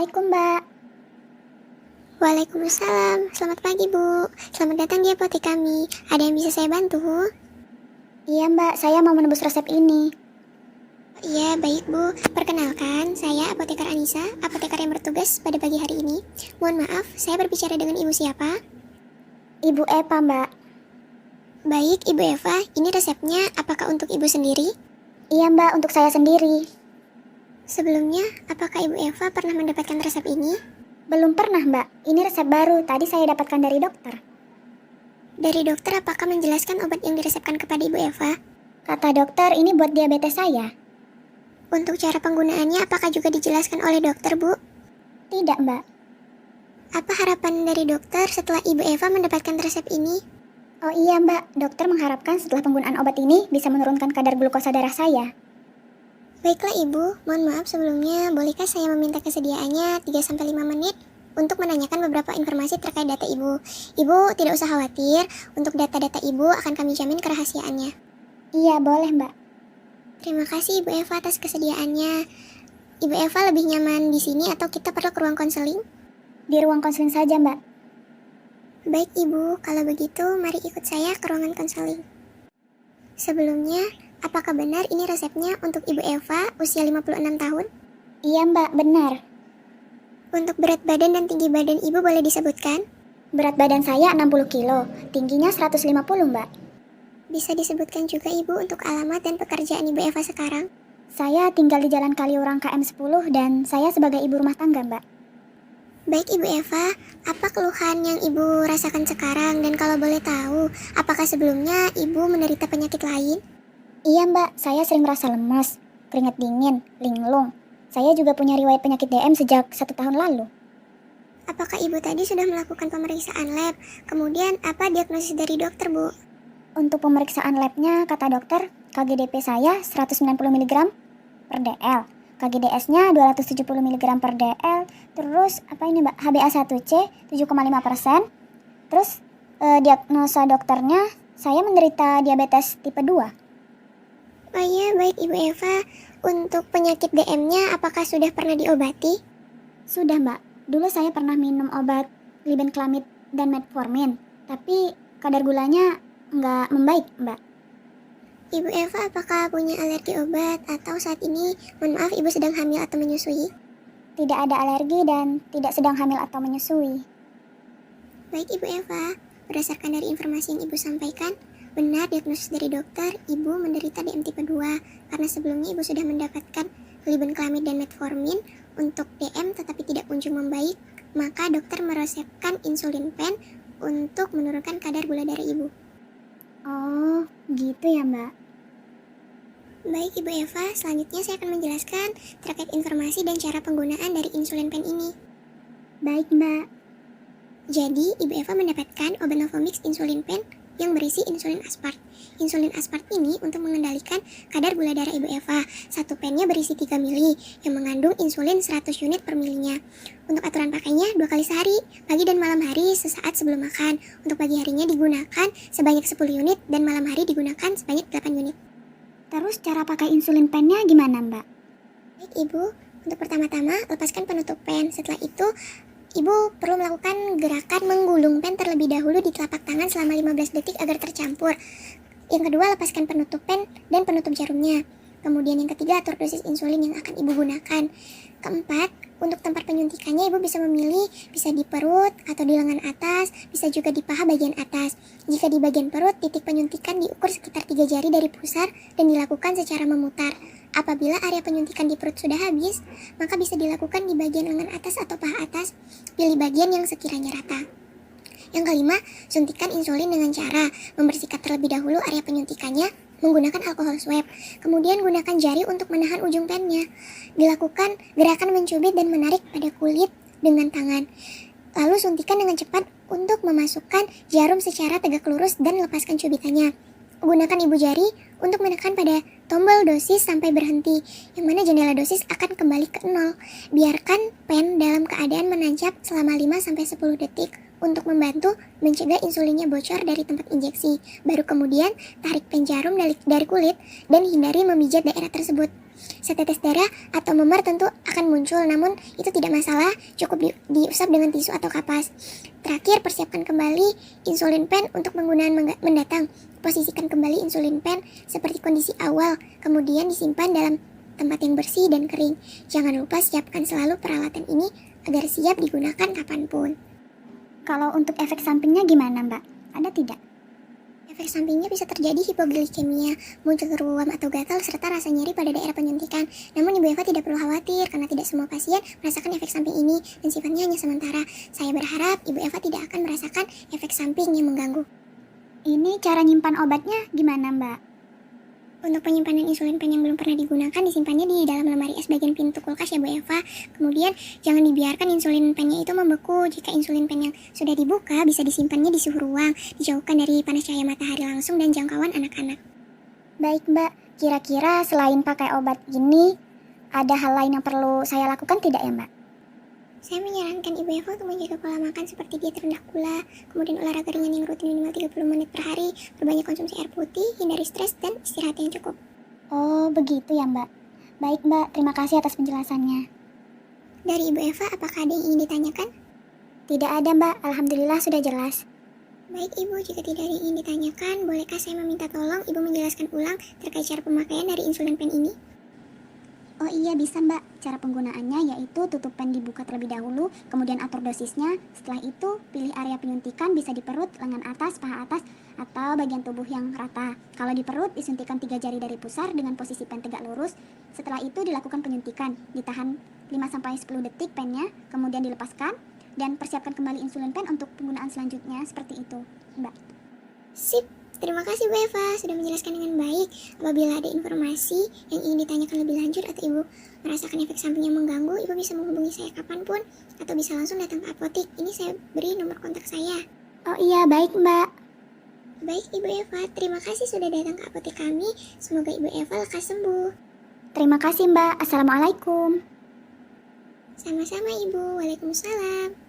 Assalamualaikum, Mbak. Waalaikumsalam, selamat pagi Bu. Selamat datang di apotek kami. Ada yang bisa saya bantu? Iya, Mbak, saya mau menembus resep ini. Iya, baik Bu. Perkenalkan, saya Apotekar Anissa, apotekar yang bertugas pada pagi hari ini. Mohon maaf, saya berbicara dengan Ibu siapa? Ibu Eva, Mbak. Baik, Ibu Eva, ini resepnya apakah untuk Ibu sendiri? Iya, Mbak, untuk saya sendiri. Sebelumnya, apakah Ibu Eva pernah mendapatkan resep ini? Belum pernah, Mbak. Ini resep baru, tadi saya dapatkan dari dokter. Dari dokter apakah menjelaskan obat yang diresepkan kepada Ibu Eva? Kata dokter, ini buat diabetes saya. Untuk cara penggunaannya apakah juga dijelaskan oleh dokter, Bu? Tidak, Mbak. Apa harapan dari dokter setelah Ibu Eva mendapatkan resep ini? Oh iya, Mbak. Dokter mengharapkan setelah penggunaan obat ini bisa menurunkan kadar glukosa darah saya. Baiklah Ibu, mohon maaf sebelumnya, bolehkah saya meminta kesediaannya 3-5 menit untuk menanyakan beberapa informasi terkait data Ibu. Ibu tidak usah khawatir, untuk data-data Ibu akan kami jamin kerahasiaannya. Iya, boleh, Mbak. Terima kasih Ibu Eva atas kesediaannya. Ibu Eva lebih nyaman di sini atau kita perlu ke ruang konseling? Di ruang konseling saja, Mbak. Baik Ibu, kalau begitu mari ikut saya ke ruangan konseling. Sebelumnya, apakah benar ini resepnya untuk Ibu Eva usia 56 tahun? Iya, Mbak, benar. Untuk berat badan dan tinggi badan Ibu boleh disebutkan? Berat badan saya 60 kilo, tingginya 150, Mbak. Bisa disebutkan juga Ibu untuk alamat dan pekerjaan Ibu Eva sekarang? Saya tinggal di Jalan Kaliurang KM 10 dan saya sebagai ibu rumah tangga, Mbak. Baik Ibu Eva, apa keluhan yang Ibu rasakan sekarang dan kalau boleh tahu, apakah sebelumnya Ibu menderita penyakit lain? Iya, Mbak, saya sering merasa lemas, keringat dingin, linglung. Saya juga punya riwayat penyakit DM sejak 1 tahun lalu. Apakah Ibu tadi sudah melakukan pemeriksaan lab? Kemudian apa diagnosis dari dokter, Bu? Untuk pemeriksaan labnya, kata dokter, KGDP saya 190 mg per dl, KGDS-nya 270 mg per dl, terus apa ini, Mbak, HbA1c 7,5%. Terus diagnosa dokternya saya menderita diabetes tipe 2. Oh iya, baik Ibu Eva. Untuk penyakit DM-nya apakah sudah pernah diobati? Sudah, Mbak. Dulu saya pernah minum obat glibenclamid dan metformin, tapi kadar gulanya nggak membaik, Mbak. Ibu Eva apakah punya alergi obat atau saat ini, mohon maaf, Ibu sedang hamil atau menyusui? Tidak ada alergi dan tidak sedang hamil atau menyusui. Baik Ibu Eva, berdasarkan dari informasi yang Ibu sampaikan, benar diagnosis dari dokter, Ibu menderita DM tipe 2 karena sebelumnya Ibu sudah mendapatkan glibenclamid dan metformin untuk DM tetapi tidak kunjung membaik, maka dokter meresepkan insulin pen untuk menurunkan kadar gula darah Ibu. Oh, gitu ya, Mbak. Baik Ibu Eva, selanjutnya saya akan menjelaskan terkait informasi dan cara penggunaan dari insulin pen ini. Baik, Mbak. Jadi, Ibu Eva mendapatkan obat Novomix insulin pen yang berisi insulin aspart. Insulin aspart ini untuk mengendalikan kadar gula darah Ibu Eva. Satu pennya berisi 3 mili yang mengandung insulin 100 unit per milinya. Untuk aturan pakainya 2 kali sehari, pagi dan malam hari sesaat sebelum makan. Untuk pagi harinya digunakan sebanyak 10 unit dan malam hari digunakan sebanyak 8 unit. Terus cara pakai insulin pennya gimana, Mbak? Baik Ibu, untuk pertama-tama lepaskan penutup pen. Setelah itu Ibu perlu melakukan gerakan menggulung pen terlebih dahulu di telapak tangan selama 15 detik agar tercampur. Yang kedua, lepaskan penutup pen dan penutup jarumnya. Kemudian yang ketiga, atur dosis insulin yang akan Ibu gunakan. Keempat, untuk tempat penyuntikannya Ibu bisa memilih, bisa di perut atau di lengan atas, bisa juga di paha bagian atas. Jika di bagian perut, titik penyuntikan diukur sekitar 3 jari dari pusar dan dilakukan secara memutar. Apabila area penyuntikan di perut sudah habis, maka bisa dilakukan di bagian lengan atas atau paha atas. Pilih bagian yang sekiranya rata. Yang kelima, suntikan insulin dengan cara membersihkan terlebih dahulu area penyuntikannya menggunakan alkohol swab. Kemudian gunakan jari untuk menahan ujung pennya. Dilakukan gerakan mencubit dan menarik pada kulit dengan tangan. Lalu suntikan dengan cepat untuk memasukkan jarum secara tegak lurus dan lepaskan cubitannya. Gunakan ibu jari untuk menekan pada tombol dosis sampai berhenti, yang mana jendela dosis akan kembali ke 0. Biarkan pen dalam keadaan menancap selama 5-10 detik untuk membantu mencegah insulinnya bocor dari tempat injeksi. Baru kemudian tarik pen jarum dari kulit dan hindari memijat daerah tersebut. Setetes darah atau memar tentu akan muncul, namun itu tidak masalah, cukup diusap dengan tisu atau kapas. Terakhir, persiapkan kembali insulin pen untuk penggunaan mendatang. Posisikan kembali insulin pen seperti kondisi awal, kemudian disimpan dalam tempat yang bersih dan kering. Jangan lupa siapkan selalu peralatan ini agar siap digunakan kapanpun. Kalau untuk efek sampingnya gimana, Mbak? Ada tidak? Efek sampingnya bisa terjadi hipoglikemia, muncul ruam atau gatal, serta rasa nyeri pada daerah penyuntikan. Namun Ibu Eva tidak perlu khawatir karena tidak semua pasien merasakan efek samping ini dan sifatnya hanya sementara. Saya berharap Ibu Eva tidak akan merasakan efek samping yang mengganggu. Ini cara nyimpan obatnya gimana, Mbak? Untuk penyimpanan insulin pen yang belum pernah digunakan, disimpannya di dalam lemari es bagian pintu kulkas ya Bu Eva. Kemudian jangan dibiarkan insulin pennya itu membeku. Jika insulin pen yang sudah dibuka, bisa disimpannya di suhu ruang, dijauhkan dari panas cahaya matahari langsung dan jangkauan anak-anak. Baik, Mbak. Kira-kira selain pakai obat ini, ada hal lain yang perlu saya lakukan tidak ya, Mbak? Saya menyarankan Ibu Eva untuk menjaga pola makan seperti diet rendah gula, kemudian olahraga ringan yang rutin minimal 30 menit per hari, perbanyak konsumsi air putih, hindari stres, dan istirahat yang cukup. Oh, begitu ya, Mbak. Baik, Mbak. Terima kasih atas penjelasannya. Dari Ibu Eva, apakah ada yang ingin ditanyakan? Tidak ada, Mbak. Alhamdulillah sudah jelas. Baik Ibu, jika tidak ada yang ingin ditanyakan, bolehkah saya meminta tolong Ibu menjelaskan ulang terkait cara pemakaian dari insulin pen ini? Oh iya, bisa, Mbak. Cara penggunaannya yaitu tutup pen dibuka terlebih dahulu, kemudian atur dosisnya. Setelah itu, pilih area penyuntikan, bisa di perut, lengan atas, paha atas, atau bagian tubuh yang rata. Kalau di perut, disuntikan 3 jari dari pusar dengan posisi pen tegak lurus. Setelah itu dilakukan penyuntikan, ditahan 5-10 detik pennya, kemudian dilepaskan, dan persiapkan kembali insulin pen untuk penggunaan selanjutnya, seperti itu, Mbak. Sip, terima kasih Bu Eva sudah menjelaskan dengan baik. Apabila ada informasi yang ingin ditanyakan lebih lanjut atau Ibu merasakan efek samping yang mengganggu, Ibu bisa menghubungi saya kapanpun atau bisa langsung datang ke apotik. Ini saya beri nomor kontak saya. Oh iya, baik, Mbak. Baik Ibu Eva, terima kasih sudah datang ke apotek kami. Semoga Ibu Eva lekas sembuh. Terima kasih, Mbak. Assalamualaikum. Sama-sama Ibu, Waalaikumsalam.